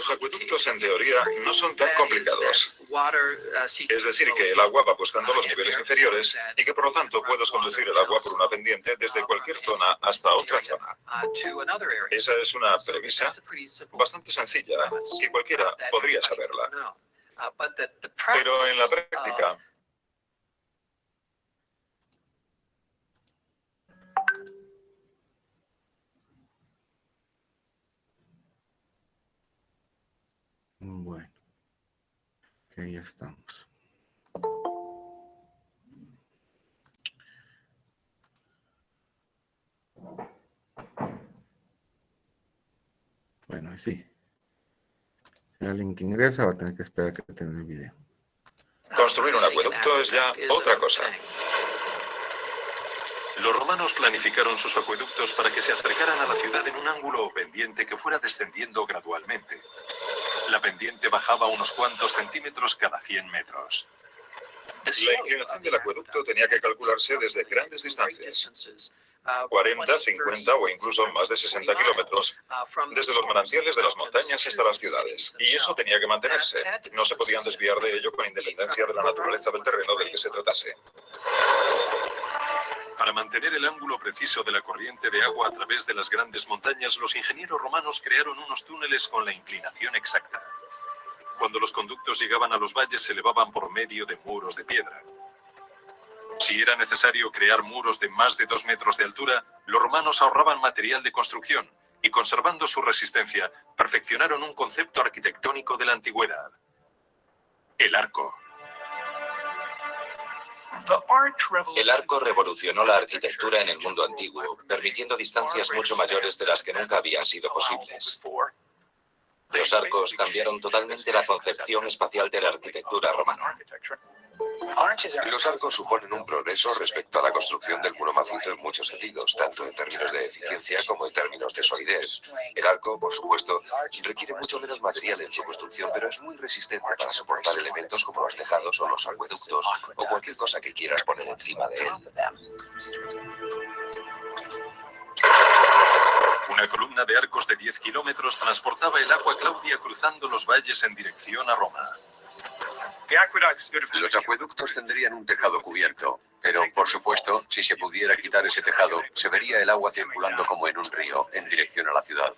Los acueductos, en teoría, no son tan complicados. Es decir, que el agua va buscando los niveles inferiores y que, por lo tanto, puedes conducir el agua por una pendiente desde cualquier zona hasta otra zona. Esa es una premisa bastante sencilla, que cualquiera podría saberla. Pero en la práctica, bueno, que ya estamos. Bueno, sí. Si alguien que ingresa va a tener que esperar que termine el video. construir un acueducto es ya otra cosa. Los romanos planificaron sus acueductos para que se acercaran a la ciudad en un ángulo o pendiente que fuera descendiendo gradualmente. La pendiente bajaba unos cuantos centímetros cada 100 metros. La inclinación del acueducto tenía que calcularse desde grandes distancias, 40, 50 o incluso más de 60 kilómetros, desde los manantiales de las montañas hasta las ciudades. Y eso tenía que mantenerse. No se podían desviar de ello con independencia de la naturaleza del terreno del que se tratase. Para mantener el ángulo preciso de la corriente de agua a través de las grandes montañas, los ingenieros romanos crearon unos túneles con la inclinación exacta. Cuando los conductos llegaban a los valles, se elevaban por medio de muros de piedra. Si era necesario crear muros de más de 2 metros de altura, los romanos ahorraban material de construcción y, conservando su resistencia, perfeccionaron un concepto arquitectónico de la antigüedad: el arco. El arco revolucionó la arquitectura en el mundo antiguo, permitiendo distancias mucho mayores de las que nunca habían sido posibles. Los arcos cambiaron totalmente la concepción espacial de la arquitectura romana. Los arcos suponen un progreso respecto a la construcción del muro macizo en muchos sentidos, tanto en términos de eficiencia como en términos de solidez. El arco, por supuesto, requiere mucho menos material en su construcción, pero es muy resistente para soportar elementos como los tejados o los acueductos o cualquier cosa que quieras poner encima de él. Una columna de arcos de 10 kilómetros transportaba el agua Claudia cruzando los valles en dirección a Roma. Los acueductos tendrían un tejado cubierto, pero, por supuesto, si se pudiera quitar ese tejado, se vería el agua circulando como en un río, en dirección a la ciudad.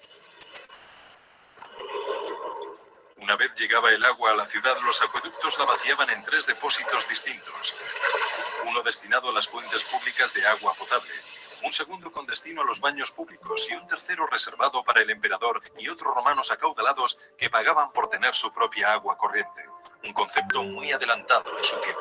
Una vez llegaba el agua a la ciudad, los acueductos la vaciaban en 3 depósitos distintos. Uno destinado a las fuentes públicas de agua potable, un segundo con destino a los baños públicos y un tercero reservado para el emperador y otros romanos acaudalados que pagaban por tener su propia agua corriente. Un concepto muy adelantado en su tiempo.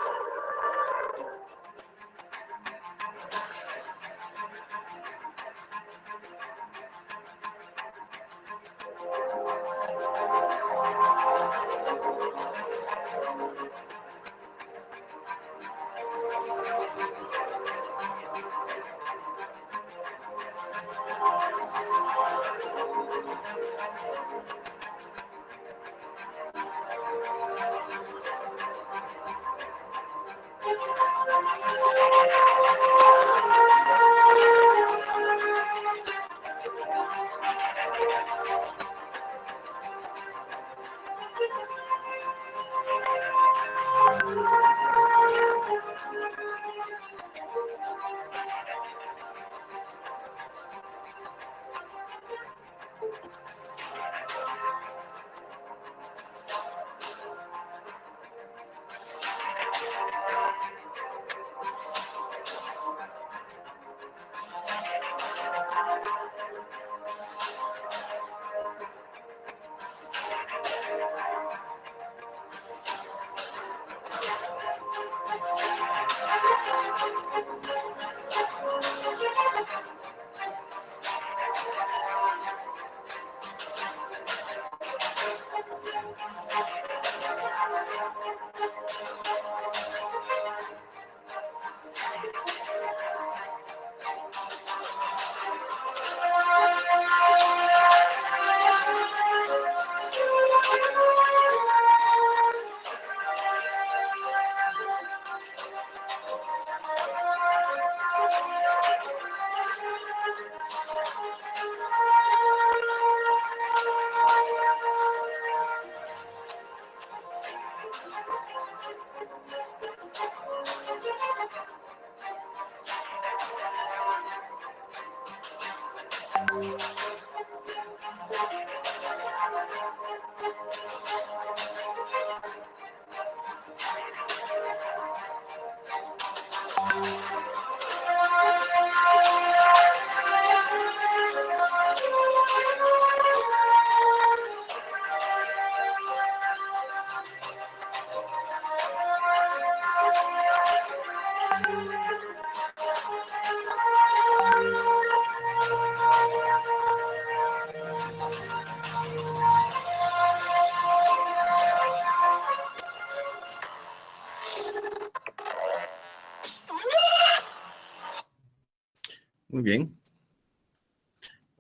Muy bien.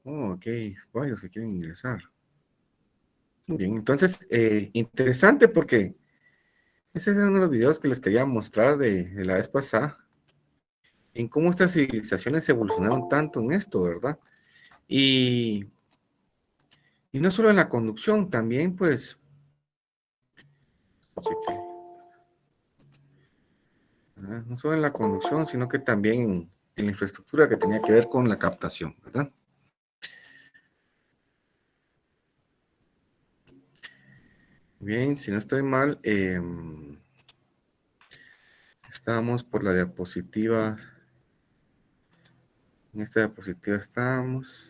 Oh, ok, varios que quieren ingresar. Muy bien, entonces, interesante porque ese es uno de los videos que les quería mostrar de la vez pasada, en cómo estas civilizaciones evolucionaron tanto en esto, ¿verdad? Y no solo en la conducción, también pues, no solo en la conducción, sino que también en la infraestructura que tenía que ver con la captación, ¿verdad? Bien, si no estoy mal, estábamos por la diapositiva. En esta diapositiva estamos.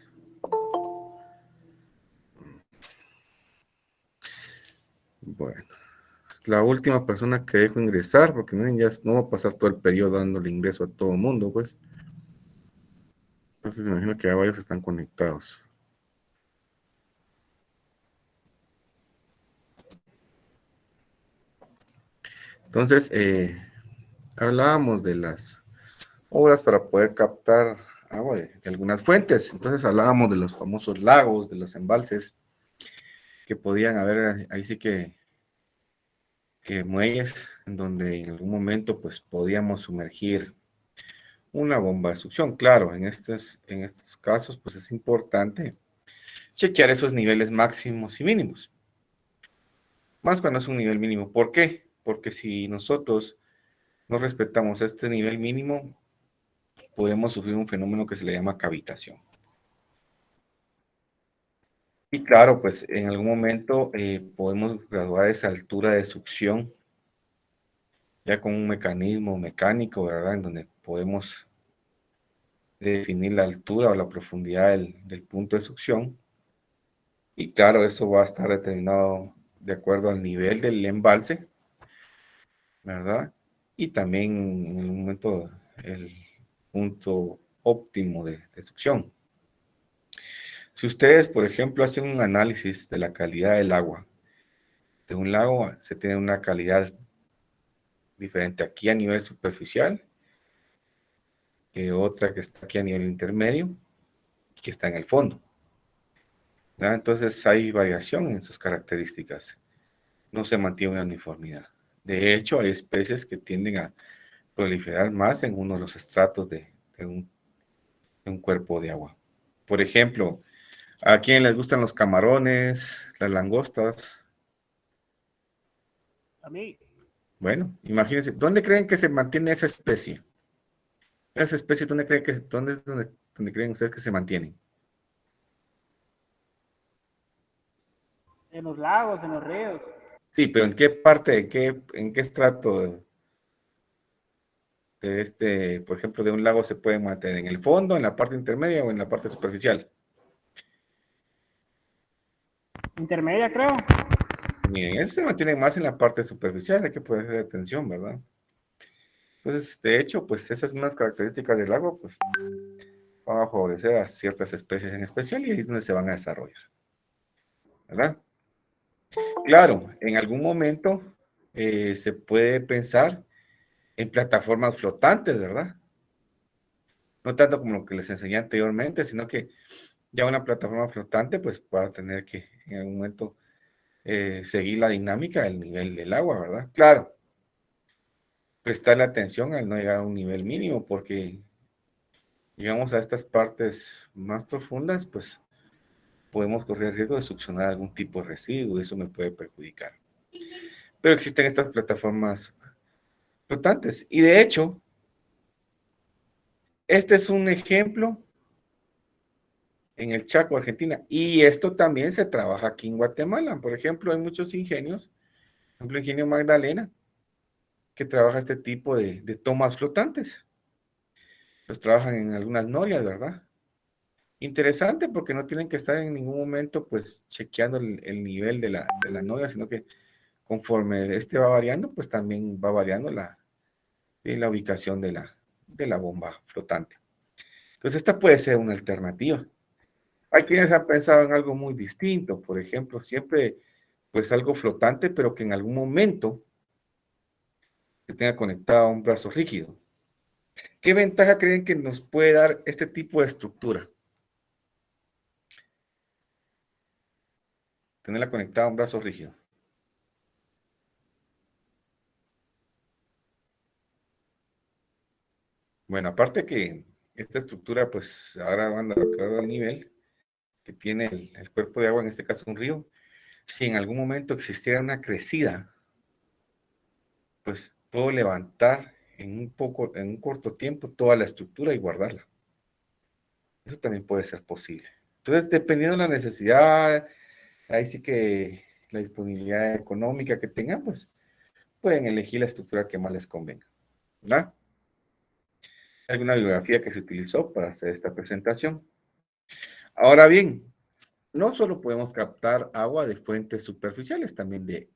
Bueno, la última persona que dejo ingresar, porque miren, ya no va a pasar todo el periodo dándole ingreso a todo el mundo, pues. Entonces me imagino que ya varios están conectados. Entonces, hablábamos de las obras para poder captar agua de algunas fuentes. Entonces hablábamos de los famosos lagos, de los embalses, que podían haber, ahí sí que muelles, en donde en algún momento pues podíamos sumergir una bomba de succión. Claro, en estos casos pues es importante chequear esos niveles máximos y mínimos. Más cuando es un nivel mínimo. ¿Por qué? Porque si nosotros no respetamos este nivel mínimo, podemos sufrir un fenómeno que se le llama cavitación. Y claro, pues en algún momento podemos graduar esa altura de succión ya con un mecanismo mecánico, ¿verdad? En donde podemos definir la altura o la profundidad del punto de succión. Y claro, eso va a estar determinado de acuerdo al nivel del embalse, ¿verdad? Y también en el momento el punto óptimo de succión. Si ustedes, por ejemplo, hacen un análisis de la calidad del agua de un lago, se tiene una calidad diferente aquí a nivel superficial, que otra que está aquí a nivel intermedio, que está en el fondo, ¿verdad? Entonces hay variación en sus características. No se mantiene una uniformidad. De hecho, hay especies que tienden a proliferar más en uno de los estratos de un cuerpo de agua. Por ejemplo, ¿a quién les gustan los camarones, las langostas? A mí. Bueno, imagínense, ¿dónde creen que se mantiene esa especie? Esa especie, ¿dónde creen dónde creen ustedes que se mantienen? En los lagos, en los ríos. Sí, pero ¿en qué parte, en qué estrato de por ejemplo, de un lago se puede mantener? ¿En el fondo, en la parte intermedia o en la parte superficial? Intermedia, creo. Miren, eso se mantiene más en la parte superficial, hay que ponerle atención, ¿verdad? Entonces, de hecho, pues esas mismas características del lago, pues, van a favorecer a ciertas especies en especial y ahí es donde se van a desarrollar, ¿verdad? Claro, en algún momento se puede pensar en plataformas flotantes, ¿verdad? No tanto como lo que les enseñé anteriormente, sino que ya una plataforma flotante, pues, va a tener que en algún momento seguir la dinámica del nivel del agua, ¿verdad? Claro, prestarle atención al no llegar a un nivel mínimo, porque llegamos a estas partes más profundas, pues podemos correr el riesgo de succionar algún tipo de residuo y eso me puede perjudicar. Pero existen estas plataformas flotantes y de hecho, este es un ejemplo en el Chaco, Argentina, y esto también se trabaja aquí en Guatemala. Por ejemplo, hay muchos ingenios, por ejemplo, el ingenio Magdalena, que trabaja este tipo de tomas flotantes. pues trabajan en algunas norias, ¿verdad? Interesante porque no tienen que estar en ningún momento pues chequeando el nivel de la noria, sino que conforme este va variando, pues también va variando la ubicación de la bomba flotante. Entonces esta puede ser una alternativa. Hay quienes han pensado en algo muy distinto, por ejemplo, siempre pues algo flotante, pero que en algún momento se tenga conectado a un brazo rígido. ¿Qué ventaja creen que nos puede dar este tipo de estructura? Tenerla conectada a un brazo rígido. Bueno, aparte que esta estructura, pues ahora van a cada nivel que tiene el cuerpo de agua, en este caso un río, si en algún momento existiera una crecida, pues puedo levantar en un corto tiempo toda la estructura y guardarla. Eso también puede ser posible. Entonces, dependiendo de la necesidad, ahí sí que la disponibilidad económica que tengan, pues pueden elegir la estructura que más les convenga, ¿verdad? Alguna bibliografía que se utilizó para hacer esta presentación. Ahora bien, no solo podemos captar agua de fuentes superficiales, también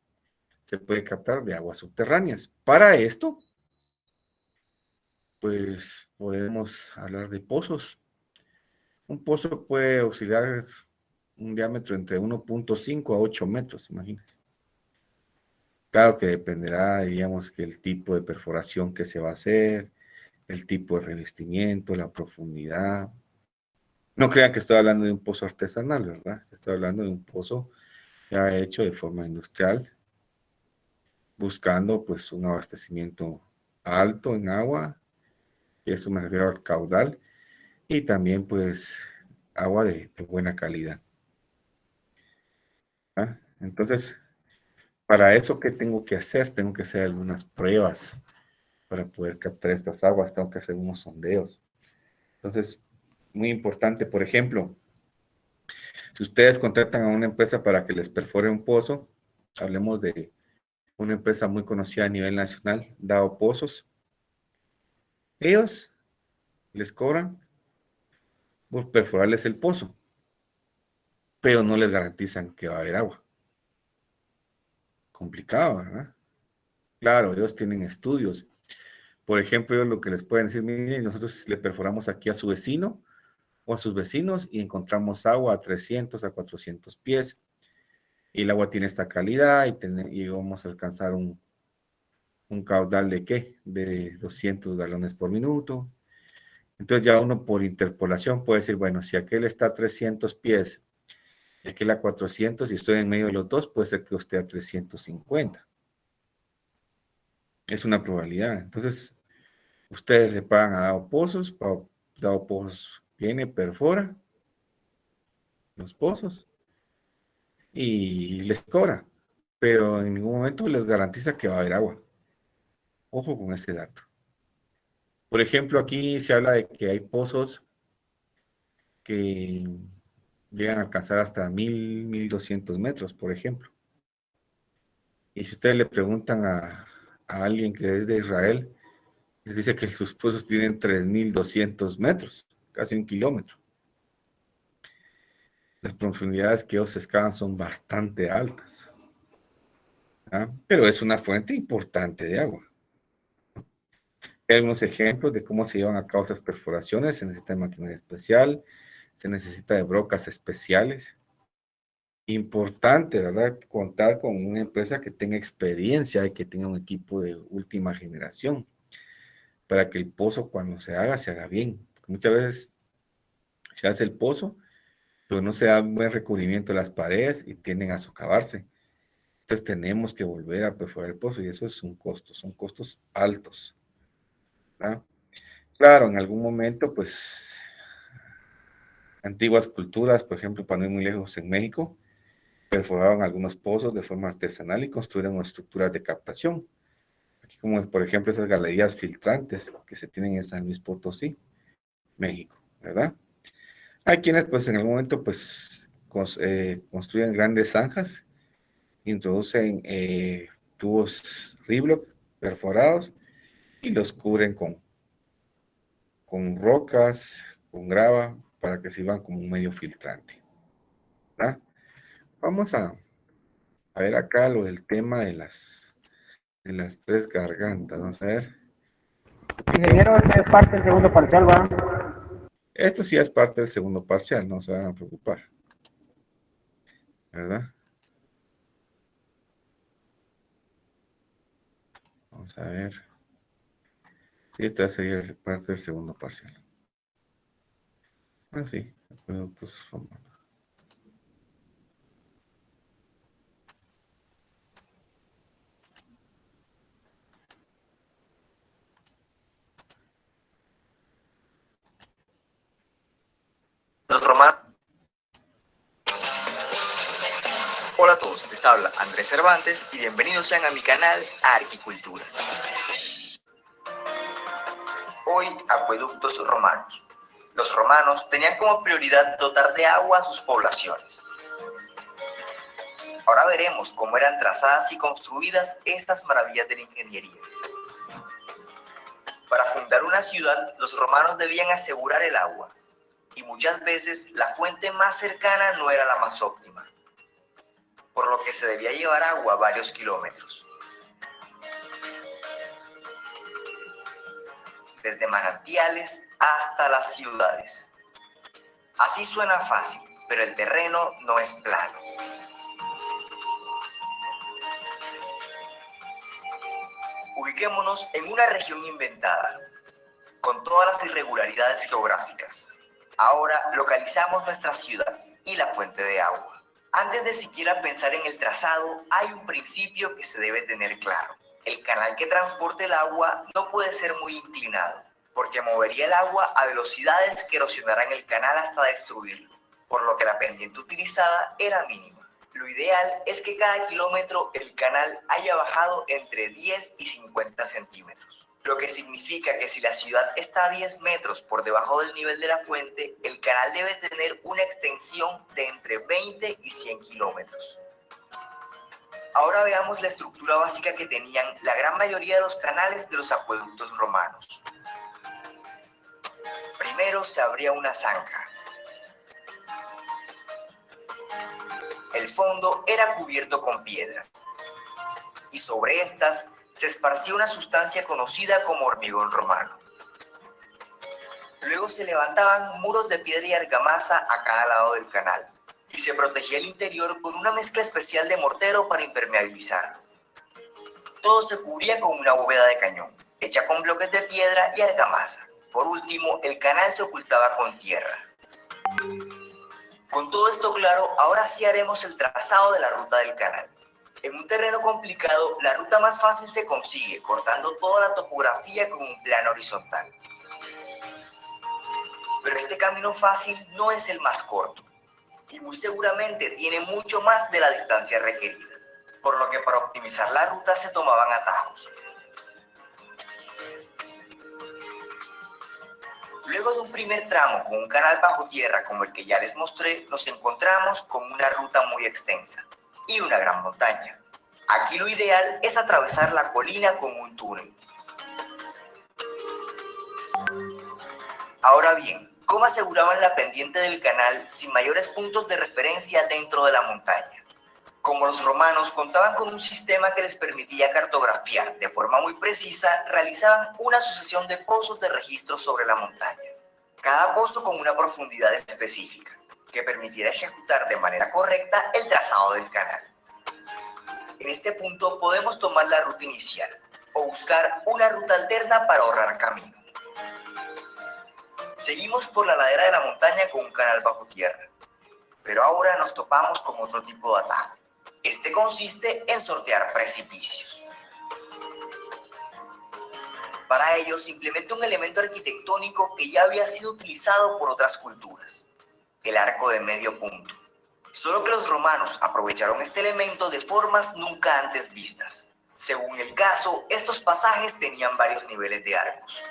se puede captar de aguas subterráneas. Para esto, pues podemos hablar de pozos. Un pozo puede oscilar un diámetro entre 1.5 a 8 metros, imagínense. Claro que dependerá, diríamos, que el tipo de perforación que se va a hacer, el tipo de revestimiento, la profundidad. No crean que estoy hablando de un pozo artesanal, ¿verdad? Estoy hablando de un pozo ya hecho de forma industrial, buscando pues un abastecimiento alto en agua, y eso me refiero al caudal, y también pues agua de buena calidad. ¿Ah? Entonces, para eso, ¿qué tengo que hacer? Tengo que hacer algunas pruebas para poder captar estas aguas, tengo que hacer unos sondeos. Entonces, muy importante, por ejemplo, si ustedes contratan a una empresa para que les perfore un pozo, hablemos de una empresa muy conocida a nivel nacional, Dow Pozos, ellos les cobran por perforarles el pozo, pero no les garantizan que va a haber agua. Complicado, ¿verdad? Claro, ellos tienen estudios. Por ejemplo, ellos lo que les pueden decir, miren, nosotros le perforamos aquí a su vecino o a sus vecinos y encontramos agua a 300 a 400 pies. Y el agua tiene esta calidad y vamos a alcanzar un caudal de ¿qué? De 200 galones por minuto. Entonces ya uno por interpolación puede decir, bueno, si aquel está a 300 pies y aquel a 400 y estoy en medio de los dos, puede ser que esté a 350. Es una probabilidad. Entonces, ustedes le pagan a Dow Pozos, Dow Pozos viene, perfora los pozos y les cobra, pero en ningún momento les garantiza que va a haber agua. Ojo con ese dato. Por ejemplo, aquí se habla de que hay pozos que llegan a alcanzar hasta 1,200 metros, por ejemplo. Y si ustedes le preguntan a alguien que es de Israel, les dice que sus pozos tienen 3,200 metros, casi 1 kilómetro. Las profundidades que ellos excavan son bastante altas, ¿ah? Pero es una fuente importante de agua. Hay algunos ejemplos de cómo se llevan a cabo estas perforaciones. Se necesita de maquinaria especial, se necesita de brocas especiales. Importante, ¿verdad? Contar con una empresa que tenga experiencia y que tenga un equipo de última generación para que el pozo cuando se haga bien. Porque muchas veces se hace el pozo, pero no se da un buen recubrimiento de las paredes y tienden a socavarse. Entonces tenemos que volver a perforar el pozo y eso es un costo, son costos altos, ¿verdad? Claro, en algún momento, pues, antiguas culturas, por ejemplo, para no ir muy lejos en México, perforaban algunos pozos de forma artesanal y construyeron estructuras de captación. Aquí como por ejemplo esas galerías filtrantes que se tienen en San Luis Potosí, México, ¿verdad? Hay quienes pues en algún momento pues construyen grandes zanjas, introducen tubos Riblock perforados y los cubren con rocas, con grava, para que sirvan como un medio filtrante, ¿verdad? Vamos a ver acá el tema de las tres gargantas. Vamos a ver. Ingeniero, este es parte del segundo parcial, ¿va? Esto sí es parte del segundo parcial, no se van a preocupar, ¿verdad? Vamos a ver. Sí, esta sería parte del segundo parcial. Ah, sí, acueductos romanos. Los romanos. Hola a todos, les habla Andrés Cervantes y bienvenidos sean a mi canal Arquicultura. Hoy, acueductos romanos. Los romanos tenían como prioridad dotar de agua a sus poblaciones. Ahora veremos cómo eran trazadas y construidas estas maravillas de la ingeniería. Para fundar una ciudad, los romanos debían asegurar el agua, y muchas veces la fuente más cercana no era la más óptima, por lo que se debía llevar agua varios kilómetros. Desde manantiales hasta las ciudades. Así suena fácil, pero el terreno no es plano. Ubiquémonos en una región inventada, con todas las irregularidades geográficas. Ahora localizamos nuestra ciudad y la fuente de agua. Antes de siquiera pensar en el trazado, hay un principio que se debe tener claro. El canal que transporte el agua no puede ser muy inclinado, porque movería el agua a velocidades que erosionarán el canal hasta destruirlo, por lo que la pendiente utilizada era mínima. Lo ideal es que cada kilómetro el canal haya bajado entre 10 y 50 centímetros, lo que significa que si la ciudad está a 10 metros por debajo del nivel de la fuente, el canal debe tener una extensión de entre 20 y 100 kilómetros. Ahora veamos la estructura básica que tenían la gran mayoría de los canales de los acueductos romanos. Primero se abría una zanja. El fondo era cubierto con piedras, y sobre estas se esparcía una sustancia conocida como hormigón romano. Luego se levantaban muros de piedra y argamasa a cada lado del canal, y se protegía el interior con una mezcla especial de mortero para impermeabilizarlo. Todo se cubría con una bóveda de cañón, hecha con bloques de piedra y argamasa. Por último, el canal se ocultaba con tierra. Con todo esto claro, ahora sí haremos el trazado de la ruta del canal. En un terreno complicado, la ruta más fácil se consigue cortando toda la topografía con un plano horizontal. Pero este camino fácil no es el más corto, y muy seguramente tiene mucho más de la distancia requerida, por lo que para optimizar la ruta se tomaban atajos. Luego de un primer tramo con un canal bajo tierra como el que ya les mostré, nos encontramos con una ruta muy extensa y una gran montaña. Aquí lo ideal es atravesar la colina con un túnel. Ahora bien, ¿cómo aseguraban la pendiente del canal sin mayores puntos de referencia dentro de la montaña? Como los romanos contaban con un sistema que les permitía cartografiar de forma muy precisa, realizaban una sucesión de pozos de registro sobre la montaña. Cada pozo con una profundidad específica, que permitiera ejecutar de manera correcta el trazado del canal. En este punto podemos tomar la ruta inicial o buscar una ruta alterna para ahorrar camino. Seguimos por la ladera de la montaña con un canal bajo tierra, pero ahora nos topamos con otro tipo de atajo. Este consiste en sortear precipicios. Para ello se implementa un elemento arquitectónico que ya había sido utilizado por otras culturas, el arco de medio punto. Solo que los romanos aprovecharon este elemento de formas nunca antes vistas. Según el caso, estos pasajes tenían varios niveles de arcos.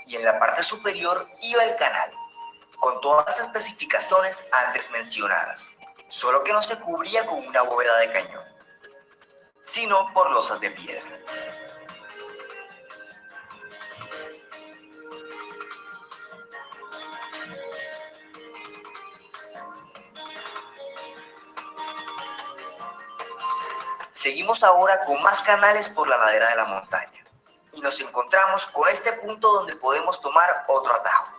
Y en la parte superior iba el canal, con todas las especificaciones antes mencionadas. solo que no se cubría con una bóveda de cañón, sino por losas de piedra. Seguimos ahora con más canales por la ladera de la montaña y nos encontramos con este punto donde podemos tomar otro atajo.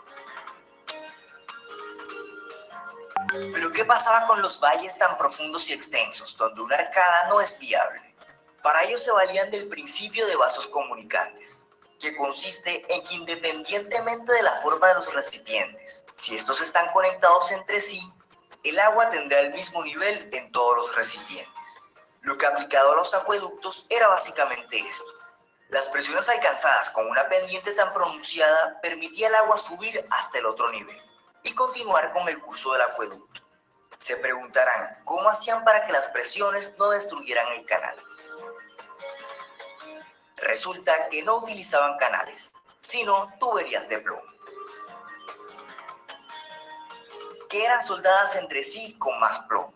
Pero ¿qué pasaba con los valles tan profundos y extensos donde una arcada no es viable? Para ello se valían del principio de vasos comunicantes, que consiste en que independientemente de la forma de los recipientes, si estos están conectados entre sí, el agua tendrá el mismo nivel en todos los recipientes. Lo que aplicado a los acueductos era básicamente esto. Las presiones alcanzadas con una pendiente tan pronunciada permitía al agua subir hasta el otro nivel y continuar con el curso del acueducto. Se preguntarán cómo hacían para que las presiones no destruyeran el canal. Resulta que no utilizaban canales, sino tuberías de plomo, que eran soldadas entre sí con más plomo.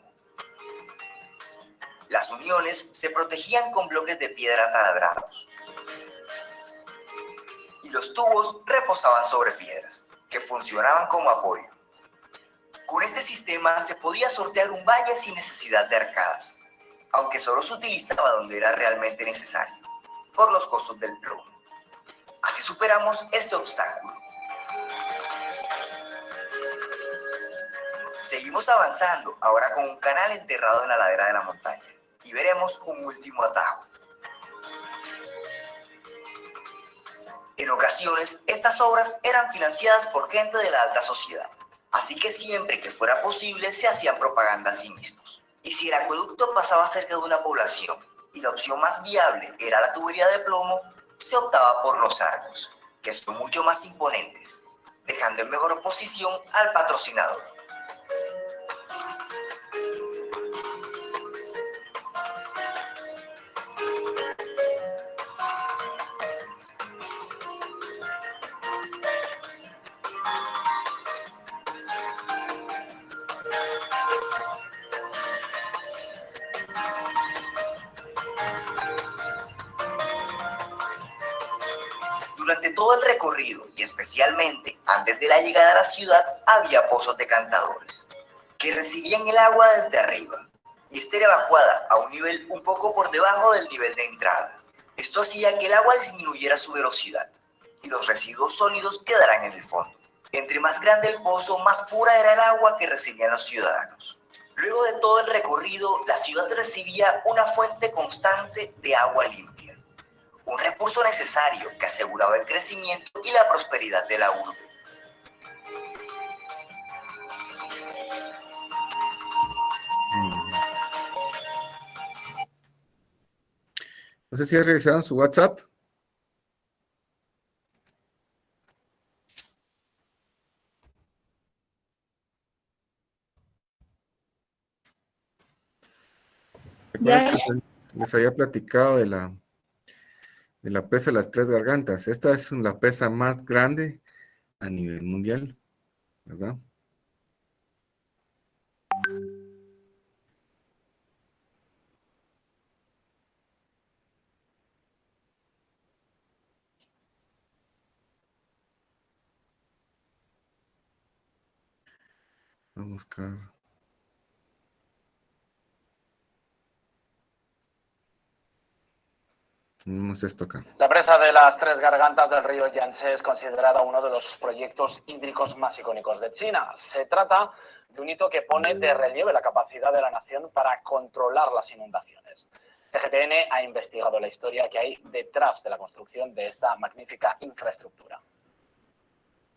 Las uniones se protegían con bloques de piedra taladrados y los tubos reposaban sobre piedras, que funcionaban como apoyo. Con este sistema se podía sortear un valle sin necesidad de arcadas, aunque solo se utilizaba donde era realmente necesario, por los costos del plomo. Así superamos este obstáculo. Seguimos avanzando, ahora con un canal enterrado en la ladera de la montaña, y veremos un último atajo. En ocasiones, estas obras eran financiadas por gente de la alta sociedad, así que siempre que fuera posible se hacían propaganda a sí mismos. Y si el acueducto pasaba cerca de una población y la opción más viable era la tubería de plomo, se optaba por los arcos, que son mucho más imponentes, dejando en mejor posición al patrocinador. Durante todo el recorrido, y especialmente antes de la llegada a la ciudad, había pozos decantadores, que recibían el agua desde arriba, y esta era evacuada a un nivel un poco por debajo del nivel de entrada. Esto hacía que el agua disminuyera su velocidad, y los residuos sólidos quedaran en el fondo. Entre más grande el pozo, más pura era el agua que recibían los ciudadanos. Luego de todo el recorrido, la ciudad recibía una fuente constante de agua limpia, un recurso necesario que aseguraba el crecimiento y la prosperidad de la urbe. No sé si revisaron su WhatsApp. Recuerden que les había platicado de la presa de las Tres Gargantas. Esta es la presa más grande a nivel mundial, ¿verdad? Vamos a buscar. Tenemos esto acá. La presa de las Tres Gargantas del río Yangtze es considerada uno de los proyectos hídricos más icónicos de China. Se trata de un hito que pone de relieve la capacidad de la nación para controlar las inundaciones. TGTN ha investigado la historia que hay detrás de la construcción de esta magnífica infraestructura.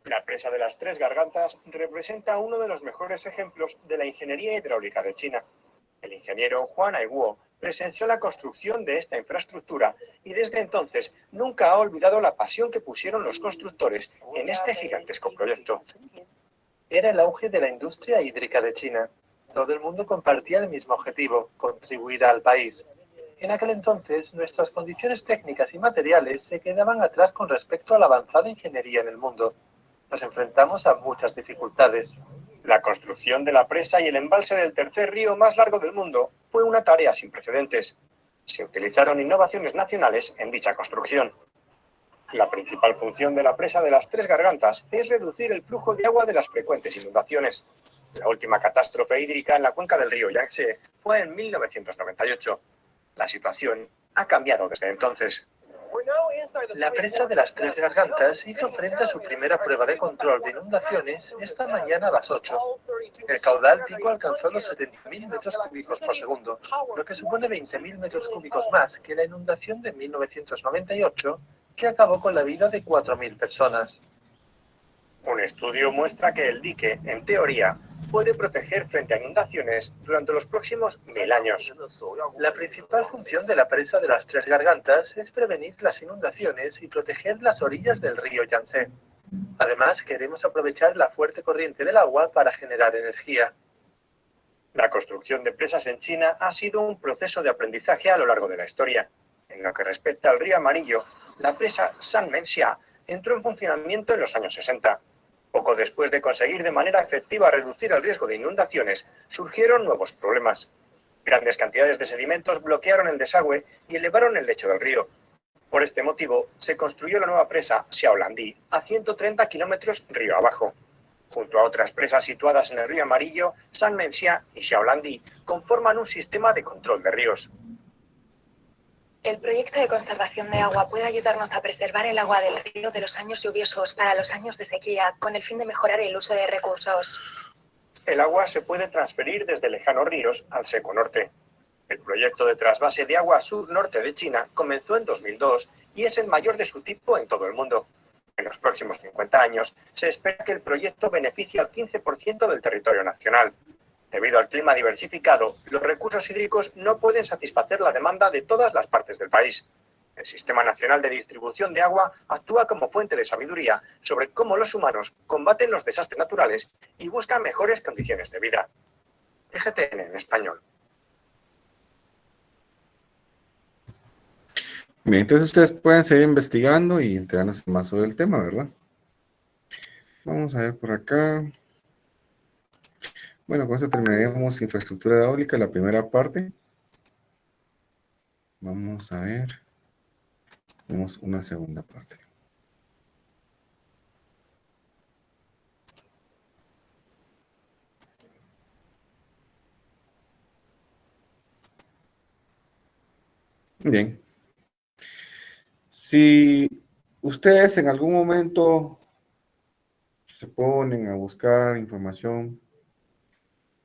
La presa de las Tres Gargantas representa uno de los mejores ejemplos de la ingeniería hidráulica de China. El ingeniero Huang Aiwo presenció la construcción de esta infraestructura y desde entonces nunca ha olvidado la pasión que pusieron los constructores en este gigantesco proyecto. Era el auge de la industria hídrica de China. Todo el mundo compartía el mismo objetivo, contribuir al país. En aquel entonces, nuestras condiciones técnicas y materiales se quedaban atrás con respecto a la avanzada ingeniería en el mundo. Nos enfrentamos a muchas dificultades. La construcción de la presa y el embalse del tercer río más largo del mundo fue una tarea sin precedentes. Se utilizaron innovaciones nacionales en dicha construcción. La principal función de la presa de las Tres Gargantas es reducir el flujo de agua de las frecuentes inundaciones. La última catástrofe hídrica en la cuenca del río Yangtze fue en 1998. La situación ha cambiado desde entonces. La presa de las Tres Gargantas hizo frente a su primera prueba de control de inundaciones esta mañana a las 8. El caudal pico alcanzó los 70.000 metros cúbicos por segundo, lo que supone 20.000 metros cúbicos más que la inundación de 1998, que acabó con la vida de 4.000 personas. Un estudio muestra que el dique, en teoría, puede proteger frente a inundaciones durante los próximos 1000 años. La principal función de la presa de las Tres Gargantas es prevenir las inundaciones y proteger las orillas del río Yangtze. Además, queremos aprovechar la fuerte corriente del agua para generar energía. La construcción de presas en China ha sido un proceso de aprendizaje a lo largo de la historia. En lo que respecta al río Amarillo, la presa Sanmenxia entró en funcionamiento en los años 60. Poco después de conseguir de manera efectiva reducir el riesgo de inundaciones, surgieron nuevos problemas. Grandes cantidades de sedimentos bloquearon el desagüe y elevaron el lecho del río. Por este motivo, se construyó la nueva presa Xiaolandi, a 130 kilómetros río abajo. Junto a otras presas situadas en el río Amarillo, Sanmenxia y Xiaolandi conforman un sistema de control de ríos. El proyecto de conservación de agua puede ayudarnos a preservar el agua del río de los años lluviosos para los años de sequía, con el fin de mejorar el uso de recursos. El agua se puede transferir desde lejanos ríos al seco norte. El proyecto de trasvase de agua sur-norte de China comenzó en 2002 y es el mayor de su tipo en todo el mundo. En los próximos 50 años, se espera que el proyecto beneficie al 15% del territorio nacional. Debido al clima diversificado, los recursos hídricos no pueden satisfacer la demanda de todas las partes del país. El Sistema Nacional de Distribución de Agua actúa como fuente de sabiduría sobre cómo los humanos combaten los desastres naturales y buscan mejores condiciones de vida. TGTN en español. Bien, entonces ustedes pueden seguir investigando y enterarnos más sobre el tema, ¿verdad? Vamos a ver por acá. Bueno, con esto terminaríamos infraestructura eólica, la primera parte. Vamos a ver. Tenemos una segunda parte. Bien. Si ustedes en algún momento se ponen a buscar información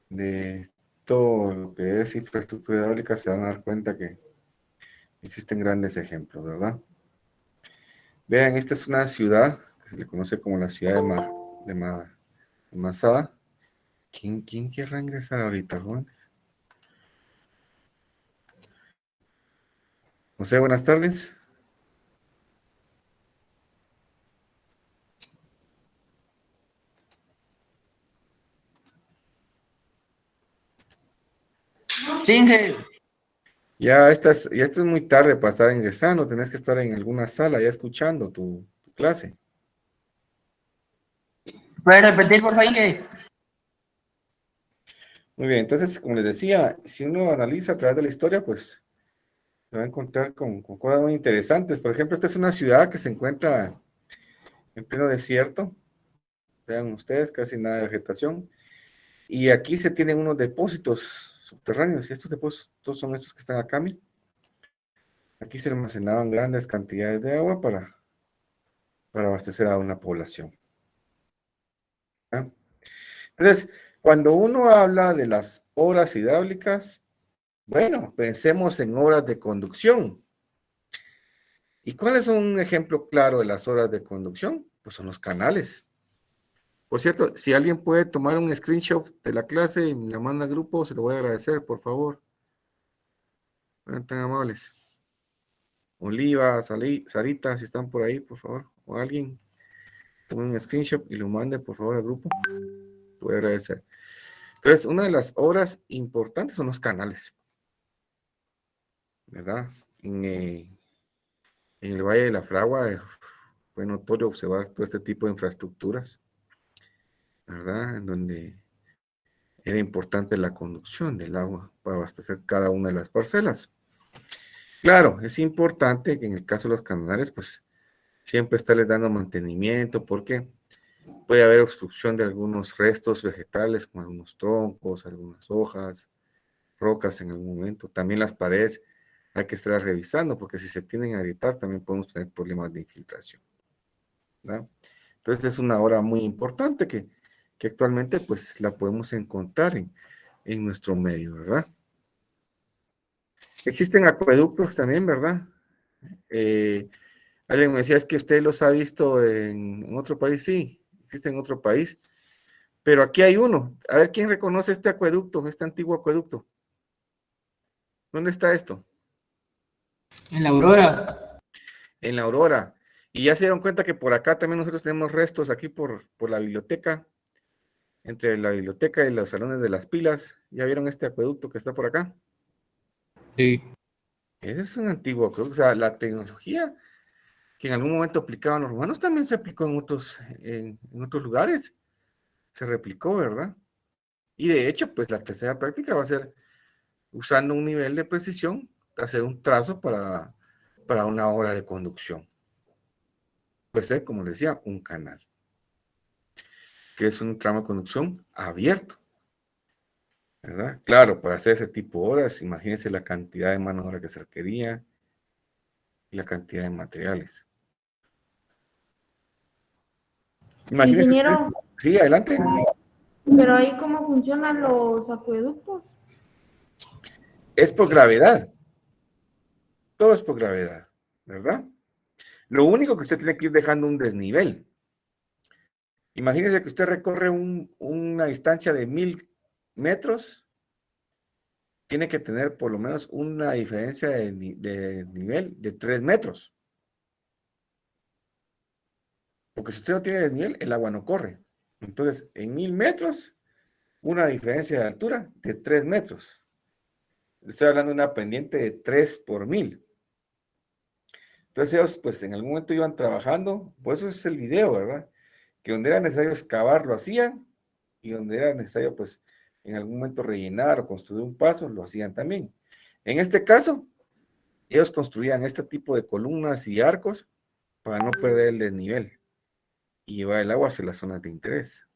de todo lo que es infraestructura eólica, se van a dar cuenta que existen grandes ejemplos, ¿verdad? Vean, esta es una ciudad que se le conoce como la ciudad de Masada. ¿Quién querrá ingresar ahorita, jóvenes? José, buenas tardes. Sí, Inge. Ya esto es muy tarde para estar ingresando, tenés que estar en alguna sala ya escuchando tu clase. ¿Puedes repetir, por favor, Inge? Muy bien, entonces, como les decía, si uno analiza a través de la historia, pues se va a encontrar con cosas muy interesantes. Por ejemplo, esta es una ciudad que se encuentra en pleno desierto. Vean ustedes, casi nada de vegetación. Y aquí se tienen unos depósitos subterráneos. Y estos depósitos son estos que están acá. Miren. Aquí se almacenaban grandes cantidades de agua para abastecer a una población. ¿Ah? Entonces, cuando uno habla de las obras hidráulicas, bueno, pensemos en obras de conducción. ¿Y cuáles son un ejemplo claro de las obras de conducción? Pues son los canales. Por cierto, si alguien puede tomar un screenshot de la clase y me la manda al grupo, se lo voy a agradecer, por favor. Sean tan amables. Oliva, Sarita, si están por ahí, por favor. O alguien, tome un screenshot y lo mande, por favor, al grupo. Lo voy a agradecer. Entonces, una de las obras importantes son los canales. ¿Verdad? En el Valle de la Fragua fue notorio observar todo este tipo de infraestructuras, ¿verdad? En donde era importante la conducción del agua para abastecer cada una de las parcelas. Claro, es importante que en el caso de los canales, pues siempre estarles dando mantenimiento porque puede haber obstrucción de algunos restos vegetales, como algunos troncos, algunas hojas, rocas en algún momento. También las paredes hay que estar revisando porque si se tienden a agrietar también podemos tener problemas de infiltración, ¿no? Entonces es una obra muy importante que actualmente pues la podemos encontrar en nuestro medio, ¿verdad? Existen acueductos también, ¿verdad? Alguien me decía, es que usted los ha visto en otro país. Sí, existe en otro país, pero aquí hay uno. A ver, ¿quién reconoce este acueducto, este antiguo acueducto? ¿Dónde está esto? En la Aurora. En la Aurora. Y ya se dieron cuenta que por acá también nosotros tenemos restos aquí por la biblioteca, entre la biblioteca y los salones de las pilas. ¿Ya vieron este acueducto que está por acá? Sí. Ese es un antiguo acueducto. O sea, la tecnología que en algún momento aplicaban los romanos también se aplicó en otros lugares. Se replicó, ¿verdad? Y de hecho, pues la tercera práctica va a ser usando un nivel de precisión, hacer un trazo para una obra de conducción. Puede ser, como les decía, un canal, que es un tramo de conducción abierto, ¿verdad? Claro, para hacer ese tipo de obras, imagínense la cantidad de mano de obra que se requería y la cantidad de materiales. Imagínense Ingeniero, ustedes. Sí, adelante. pero ahí cómo funcionan los acueductos. Es por gravedad. Todo es por gravedad, ¿verdad? Lo único que usted tiene que ir dejando un desnivel. Imagínese que usted recorre una distancia de 1000 metros, tiene que tener por lo menos una diferencia de nivel de 3 metros. Porque si usted no tiene desnivel, el agua no corre. Entonces, en 1000 metros, una diferencia de altura de 3 metros. Estoy hablando de una pendiente de 3 por 1000. Entonces ellos, pues en algún momento iban trabajando, por eso es el video, ¿verdad? Que donde era necesario excavar lo hacían, y donde era necesario, pues, en algún momento rellenar o construir un paso, lo hacían también. En este caso, ellos construían este tipo de columnas y arcos para no perder el desnivel y llevar el agua hacia las zonas de interés,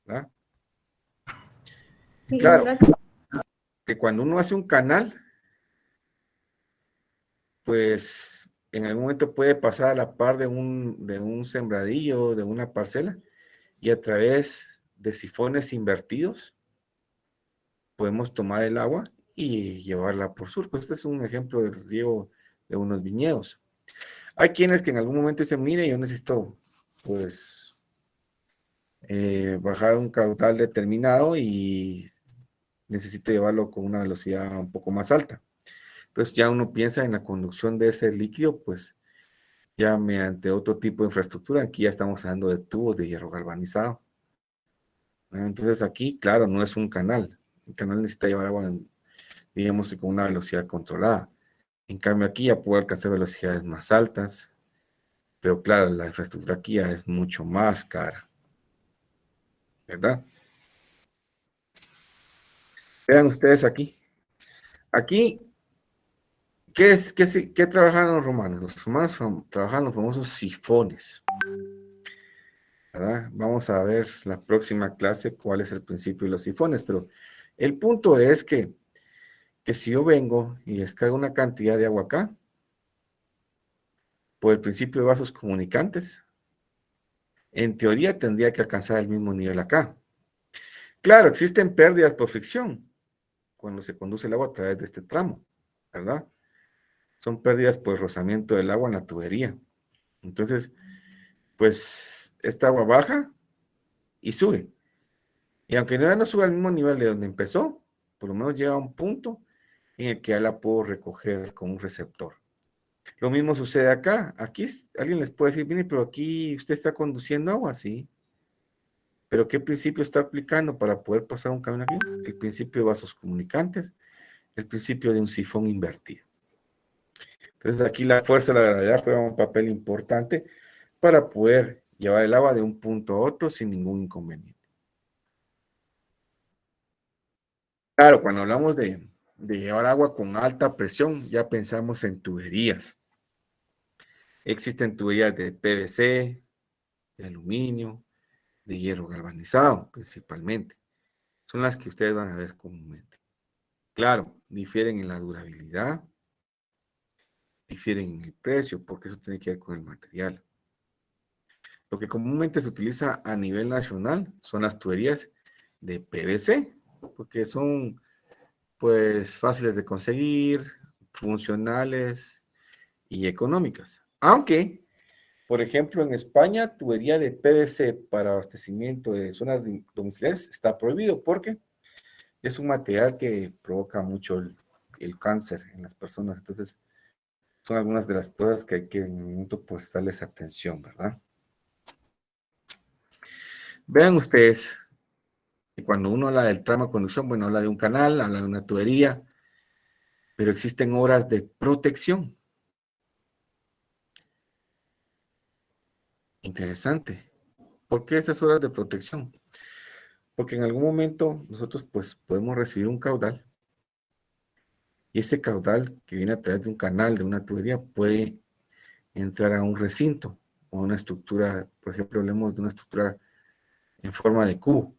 ¿verdad? Sí, claro, gracias. que cuando uno hace un canal, pues en algún momento puede pasar a la par de un sembradillo, de una parcela, y a través de sifones invertidos podemos tomar el agua y llevarla por surco. Este es un ejemplo de riego de unos viñedos. Hay quienes que en algún momento dicen, mire, yo necesito, pues, bajar un caudal determinado y necesito llevarlo con una velocidad un poco más alta. Entonces ya uno piensa en la conducción de ese líquido, pues, ya mediante otro tipo de infraestructura. Aquí ya estamos hablando de tubos de hierro galvanizado. Entonces aquí, claro, no es un canal. El canal necesita llevar agua, digamos que con una velocidad controlada. En cambio aquí ya puede alcanzar velocidades más altas, pero claro, la infraestructura aquí ya es mucho más cara, ¿verdad? Vean ustedes aquí. Aquí, ¿qué trabajaban los romanos? Los romanos trabajaban los famosos sifones, ¿verdad? Vamos a ver la próxima clase cuál es el principio de los sifones, pero el punto es que si yo vengo y descargo una cantidad de agua acá, por el principio de vasos comunicantes, en teoría tendría que alcanzar el mismo nivel acá. Claro, existen pérdidas por fricción cuando se conduce el agua a través de este tramo, ¿verdad? Son pérdidas por rozamiento del agua en la tubería. Entonces, pues, esta agua baja y sube. Y aunque no sube al mismo nivel de donde empezó, por lo menos llega a un punto en el que ya la puedo recoger con un receptor. Lo mismo sucede acá. Aquí alguien les puede decir, mire, pero aquí usted está conduciendo agua, sí. ¿Pero qué principio está aplicando para poder pasar un camión aquí? El principio de vasos comunicantes, el principio de un sifón invertido. Entonces aquí la fuerza de la gravedad juega un papel importante para poder llevar el agua de un punto a otro sin ningún inconveniente. Claro, cuando hablamos de llevar agua con alta presión, ya pensamos en tuberías. Existen tuberías de PVC, de aluminio, de hierro galvanizado, principalmente. Son las que ustedes van a ver comúnmente. Claro, difieren en la durabilidad, difieren en el precio, porque eso tiene que ver con el material. Lo que comúnmente se utiliza a nivel nacional son las tuberías de PVC, porque son pues fáciles de conseguir, funcionales y económicas. Aunque, por ejemplo, en España, tubería de PVC para abastecimiento de zonas domiciliares está prohibido porque es un material que provoca mucho el cáncer en las personas. Entonces, son algunas de las cosas que hay que en un momento pues darles atención, ¿verdad? Vean ustedes, que cuando uno habla del tramo de conducción, bueno, habla de un canal, habla de una tubería, pero existen obras de protección. Interesante. ¿Por qué estas obras de protección? Porque en algún momento nosotros pues podemos recibir un caudal y ese caudal que viene a través de un canal, de una tubería, puede entrar a un recinto o a una estructura, por ejemplo, hablemos de una estructura en forma de cubo.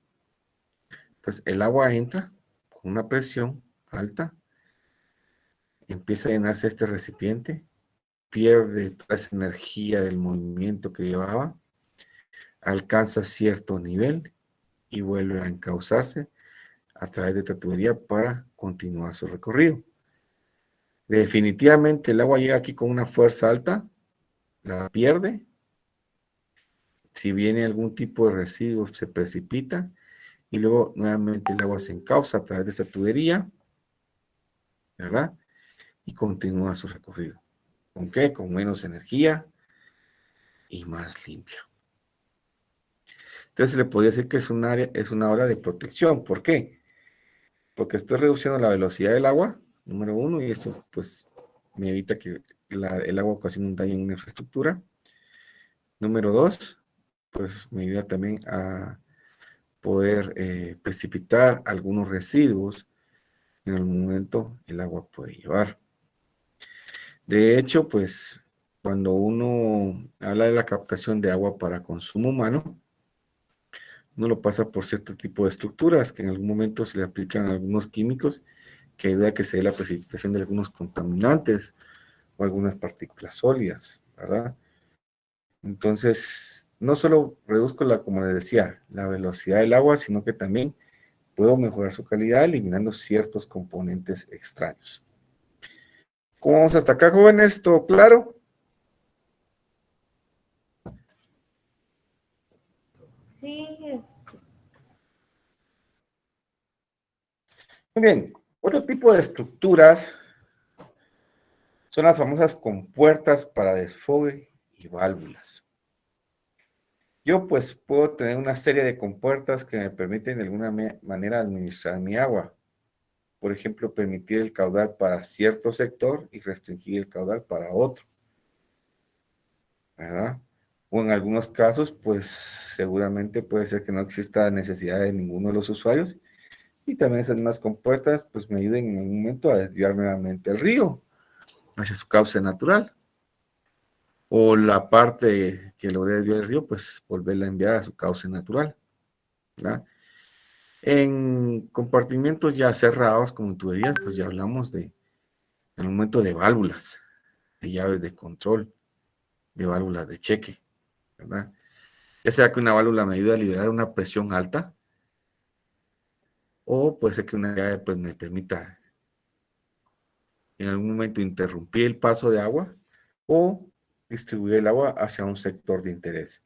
Entonces el agua entra con una presión alta, empieza a llenarse este recipiente, pierde toda esa energía del movimiento que llevaba, alcanza cierto nivel y vuelve a encauzarse a través de esta tubería para continuar su recorrido. Definitivamente el agua llega aquí con una fuerza alta, la pierde. Si viene algún tipo de residuo, se precipita y luego nuevamente el agua se encauza a través de esta tubería, ¿verdad? Y continúa su recorrido. ¿Con qué? Con menos energía y más limpia. Entonces se le podría decir que es una obra de protección. ¿Por qué? Porque estoy reduciendo la velocidad del agua, número uno, y esto pues me evita que el agua ocasione un daño en una infraestructura. Número dos, pues me ayuda también a poder precipitar algunos residuos en el momento el agua puede llevar. De hecho, pues cuando uno habla de la captación de agua para consumo humano, uno lo pasa por cierto tipo de estructuras que en algún momento se le aplican algunos químicos que ayuda a que se dé la precipitación de algunos contaminantes o algunas partículas sólidas, ¿verdad? Entonces, no solo reduzco como les decía, la velocidad del agua, sino que también puedo mejorar su calidad eliminando ciertos componentes extraños. ¿Cómo vamos hasta acá, jóvenes? ¿Todo claro? Sí. Muy bien. Otro tipo de estructuras son las famosas compuertas para desfogue y válvulas. Yo pues puedo tener una serie de compuertas que me permiten de alguna manera administrar mi agua. Por ejemplo, permitir el caudal para cierto sector y restringir el caudal para otro, ¿verdad? O en algunos casos, pues seguramente puede ser que no exista necesidad de ninguno de los usuarios y también esas mismas compuertas pues me ayuden en un momento a desviar nuevamente el río hacia su cauce natural. O la parte que logré desviar el río, pues volverla a enviar a su cauce natural, ¿verdad? En compartimientos ya cerrados como tuberías, pues ya hablamos de el momento de válvulas, de llaves de control, de válvulas de cheque, ¿verdad? Ya sea que una válvula me ayude a liberar una presión alta, o puede ser que una llave pues me permita en algún momento interrumpir el paso de agua o distribuir el agua hacia un sector de interés,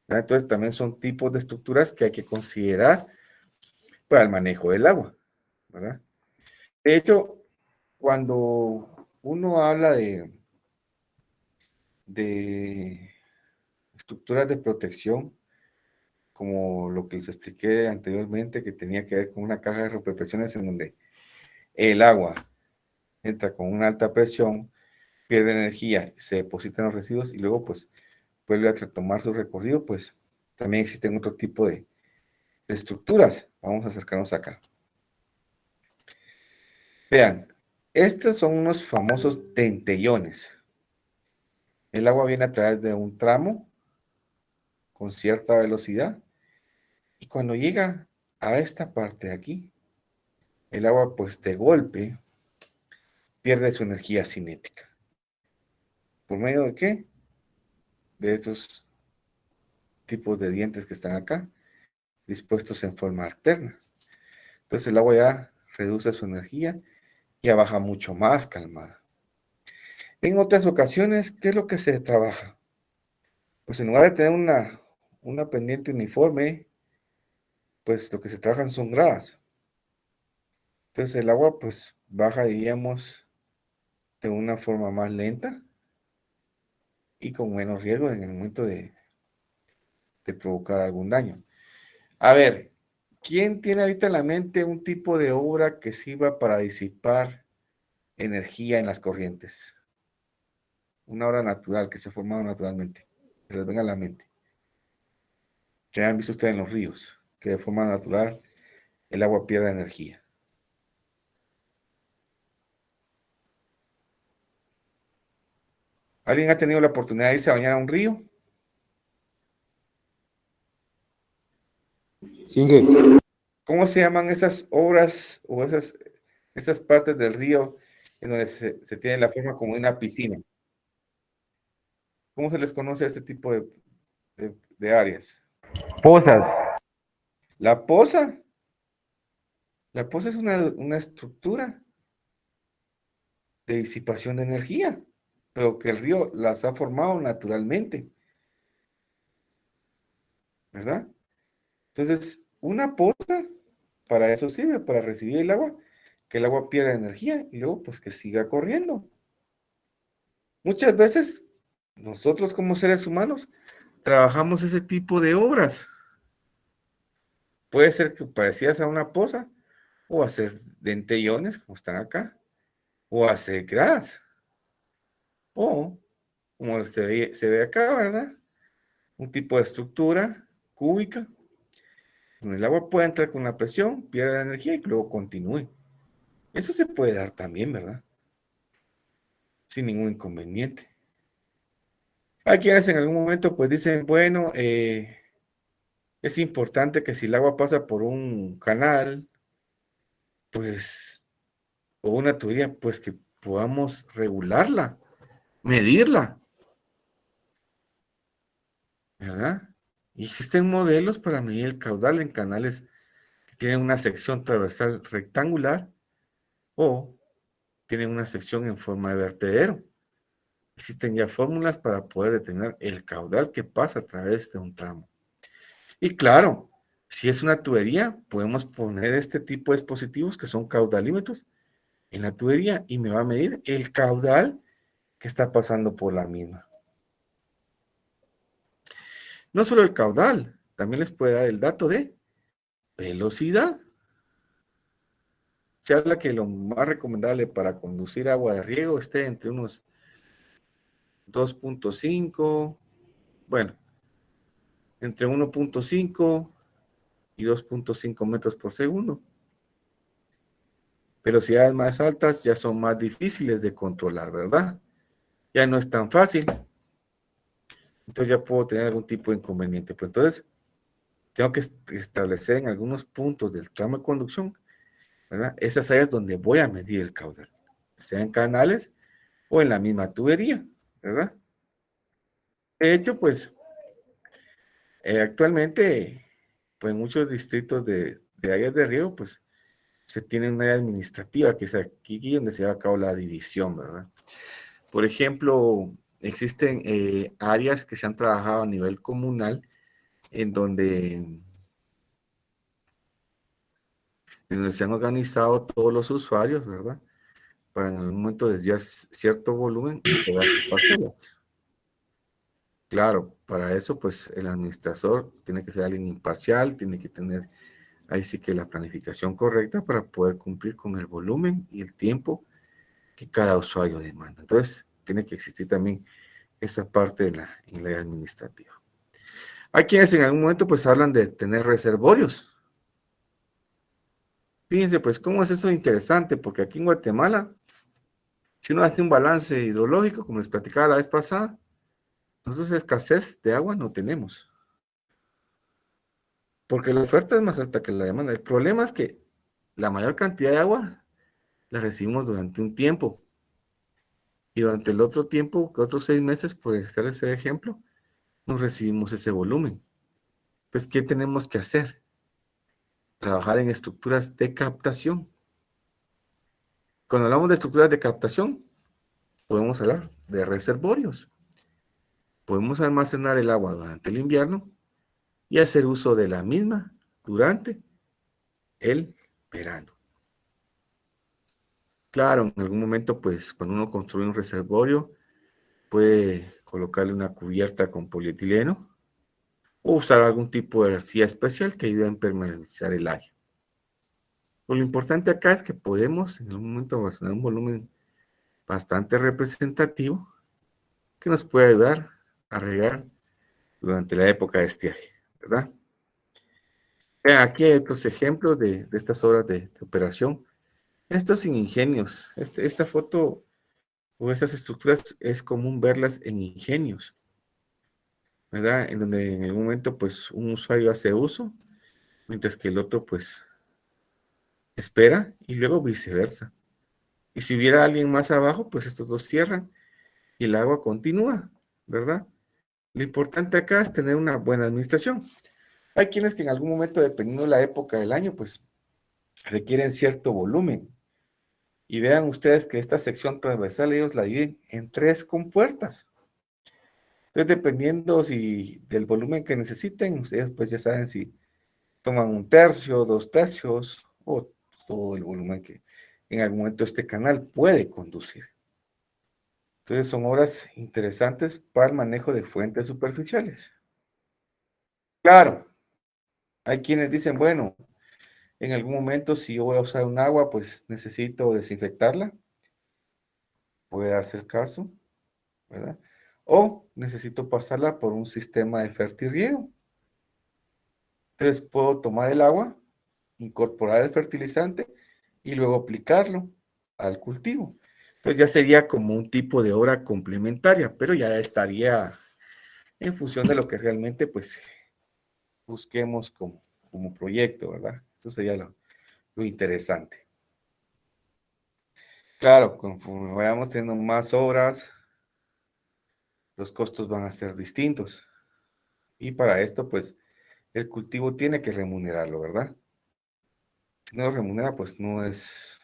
¿verdad? Entonces también son tipos de estructuras que hay que considerar para el manejo del agua, ¿verdad? De hecho, cuando uno habla de estructuras de protección, como lo que les expliqué anteriormente, que tenía que ver con una caja de rompepresiones en donde el agua entra con una alta presión, pierde energía, se depositan los residuos y luego pues vuelve a retomar su recorrido, pues también existen otro tipo de estructuras. Vamos a acercarnos acá. Vean, estos son unos famosos dentellones. El agua viene a través de un tramo con cierta velocidad y cuando llega a esta parte de aquí, el agua pues de golpe pierde su energía cinética. ¿Por medio de qué? De estos tipos de dientes que están acá, dispuestos en forma alterna. Entonces el agua ya reduce su energía y ya baja mucho más calmada. En otras ocasiones, ¿qué es lo que se trabaja? Pues en lugar de tener una pendiente uniforme, pues lo que se trabajan son gradas. Entonces el agua pues baja, diríamos, de una forma más lenta y con menos riesgo en el momento de provocar algún daño. A ver, ¿quién tiene ahorita en la mente un tipo de obra que sirva para disipar energía en las corrientes? Una obra natural que se ha formado naturalmente, que les venga a la mente. Ya han visto ustedes en los ríos, que de forma natural el agua pierde energía. ¿Alguien ha tenido la oportunidad de irse a bañar a un río? Sigue. ¿Cómo se llaman esas obras o esas partes del río en donde se tiene la forma como una piscina? ¿Cómo se les conoce a este tipo de áreas? Pozas. La poza. La poza es una estructura de disipación de energía, pero que el río las ha formado naturalmente. ¿Verdad? Entonces, una poza, para eso sirve, para recibir el agua, que el agua pierda energía y luego pues que siga corriendo. Muchas veces nosotros como seres humanos trabajamos ese tipo de obras. Puede ser que parecidas a una poza o hacer dentellones como están acá o hacer gradas o como se ve acá, ¿verdad? Un tipo de estructura cúbica donde el agua puede entrar con la presión, pierde la energía y luego continúe. Eso se puede dar también, ¿verdad? Sin ningún inconveniente. Hay quienes en algún momento pues dicen, bueno, es importante que si el agua pasa por un canal, pues, o una tubería, pues que podamos regularla, medirla, ¿verdad? Y existen modelos para medir el caudal en canales que tienen una sección transversal rectangular o tienen una sección en forma de vertedero. Existen ya fórmulas para poder determinar el caudal que pasa a través de un tramo. Y claro, si es una tubería, podemos poner este tipo de dispositivos que son caudalímetros en la tubería y me va a medir el caudal que está pasando por la misma. No solo el caudal, también les puede dar el dato de velocidad. Se habla que lo más recomendable para conducir agua de riego esté entre unos 2.5, bueno, entre 1.5 y 2.5 metros por segundo. Velocidades más altas ya son más difíciles de controlar, ¿verdad? Ya no es tan fácil. Entonces ya puedo tener algún tipo de inconveniente. Pues entonces tengo que establecer en algunos puntos del tramo de conducción, ¿verdad? Esas áreas donde voy a medir el caudal, sea en canales o en la misma tubería, ¿verdad? De hecho, pues actualmente, pues en muchos distritos de áreas de riego, pues se tiene una área administrativa, que es aquí donde se lleva a cabo la división, ¿verdad? Por ejemplo, existen áreas que se han trabajado a nivel comunal en donde se han organizado todos los usuarios, ¿verdad? Para en algún momento desviar cierto volumen y cobrar sus parcelas. Claro, para eso, pues el administrador tiene que ser alguien imparcial, tiene que tener ahí sí que la planificación correcta para poder cumplir con el volumen y el tiempo que cada usuario demanda. Entonces, tiene que existir también esa parte en la administrativa. Hay quienes en algún momento pues hablan de tener reservorios. Fíjense, pues, cómo es eso interesante, porque aquí en Guatemala, si uno hace un balance hidrológico, como les platicaba la vez pasada, nosotros escasez de agua no tenemos. Porque la oferta es más alta que la demanda. El problema es que la mayor cantidad de agua la recibimos durante un tiempo. Y durante el otro tiempo, otros 6 meses, por estar ese ejemplo, no recibimos ese volumen. Pues, ¿qué tenemos que hacer? Trabajar en estructuras de captación. Cuando hablamos de estructuras de captación, podemos hablar de reservorios. Podemos almacenar el agua durante el invierno y hacer uso de la misma durante el verano. Claro, en algún momento, pues, cuando uno construye un reservorio, puede colocarle una cubierta con polietileno o usar algún tipo de arcilla especial que ayude a impermeabilizar el área. Lo importante acá es que podemos en algún momento almacenar un volumen bastante representativo que nos puede ayudar a regar durante la época de estiaje, ¿verdad? Vean, aquí hay otros ejemplos de estas obras de operación. Estos sin ingenios. Esta foto o estas estructuras es común verlas en ingenios, ¿verdad? En donde en algún momento, pues, un usuario hace uso, mientras que el otro, pues, espera y luego viceversa. Y si hubiera alguien más abajo, pues estos dos cierran y el agua continúa, ¿verdad? Lo importante acá es tener una buena administración. Hay quienes que en algún momento, dependiendo de la época del año, pues requieren cierto volumen. Y vean ustedes que esta sección transversal ellos la dividen en 3 compuertas. Entonces, dependiendo del volumen que necesiten, ustedes pues ya saben si toman 1/3, 2/3 o todo el volumen que en algún momento este canal puede conducir. Entonces son obras interesantes para el manejo de fuentes superficiales. Claro, hay quienes dicen, bueno, en algún momento si yo voy a usar un agua, pues necesito desinfectarla. Puede darse el caso, ¿verdad? O necesito pasarla por un sistema de fertirriego. Entonces puedo tomar el agua, incorporar el fertilizante y luego aplicarlo al cultivo. Pues ya sería como un tipo de obra complementaria, pero ya estaría en función de lo que realmente pues busquemos como proyecto, ¿verdad? Eso sería lo interesante. Claro, conforme vayamos teniendo más obras, los costos van a ser distintos. Y para esto, pues, el cultivo tiene que remunerarlo, ¿verdad? Si no lo remunera, pues no es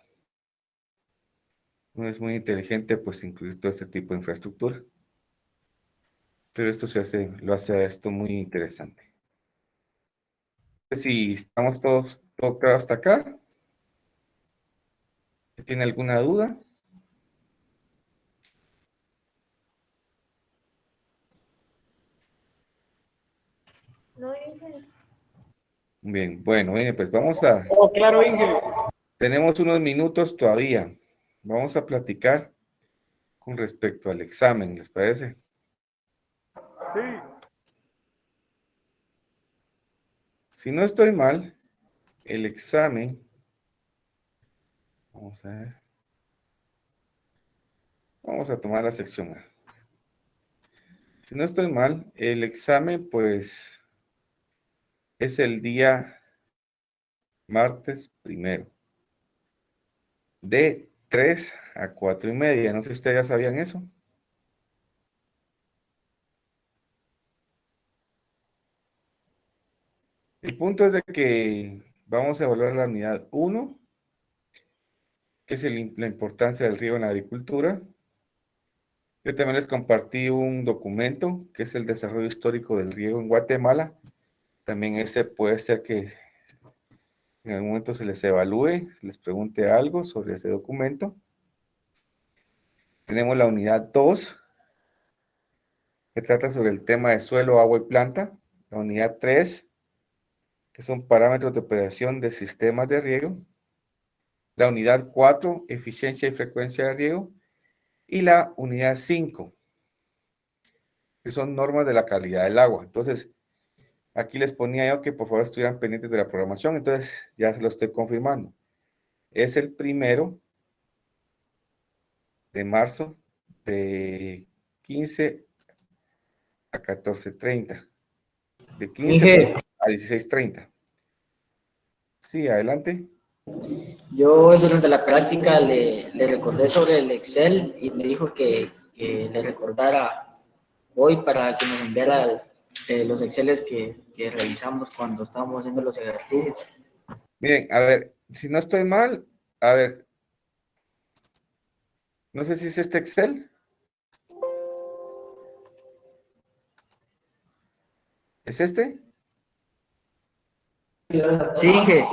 muy inteligente, pues, incluir todo este tipo de infraestructura. Pero esto lo hace a esto muy interesante. Si estamos todos claro hasta acá, ¿tiene alguna duda? No, Inge. Bien, bueno, pues vamos a... Oh, claro, Inge. Tenemos unos minutos todavía. Vamos a platicar con respecto al examen, ¿les parece? Sí. Si no estoy mal, el examen... Vamos a ver. Vamos a tomar la sección A. Si no estoy mal, el examen, pues, es el día martes 1, de 3 a 4:30. No sé si ustedes ya sabían eso. El punto es de que vamos a evaluar la unidad 1, que es la importancia del riego en la agricultura. Yo también les compartí un documento, que es el desarrollo histórico del riego en Guatemala. También ese puede ser que en algún momento se les evalúe, se les pregunte algo sobre ese documento. Tenemos la unidad 2, que trata sobre el tema de suelo, agua y planta. La unidad 3, que son parámetros de operación de sistemas de riego. La unidad 4, eficiencia y frecuencia de riego. Y la unidad 5, que son normas de la calidad del agua. Entonces, aquí les ponía yo que por favor estuvieran pendientes de la programación, entonces ya se lo estoy confirmando. es el 1 de marzo de 15 a 14:30. De 15 a 16:30. Sí, adelante. Yo durante la práctica le recordé sobre el Excel y me dijo que le recordara hoy para que nos enviara los Exceles que realizamos cuando estábamos haciendo los ejercicios. Miren, a ver, si no estoy mal, a ver, no sé si es este Excel. ¿Es este? Sí, Inge.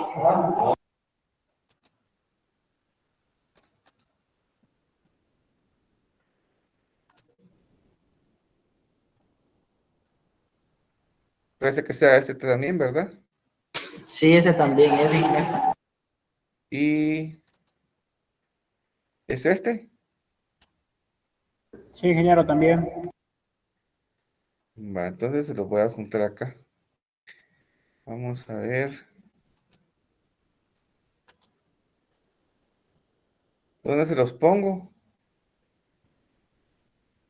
Parece que sea este también, ¿verdad? Sí, ese también es, Inge. ¿Y es este? Sí, ingeniero, también. Va, entonces se los voy a juntar acá. Vamos a ver. ¿Dónde se los pongo?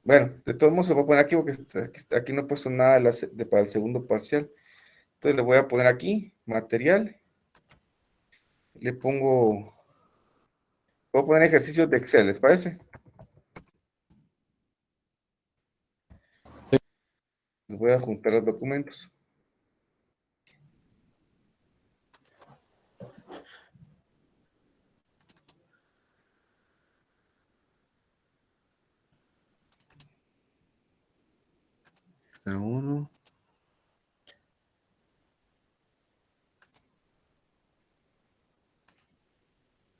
Bueno, de todos modos se lo voy a poner aquí porque aquí no he puesto nada para el segundo parcial. Entonces le voy a poner aquí, material. Le pongo, voy a poner ejercicios de Excel, ¿les parece? Les voy a juntar los documentos. Está uno.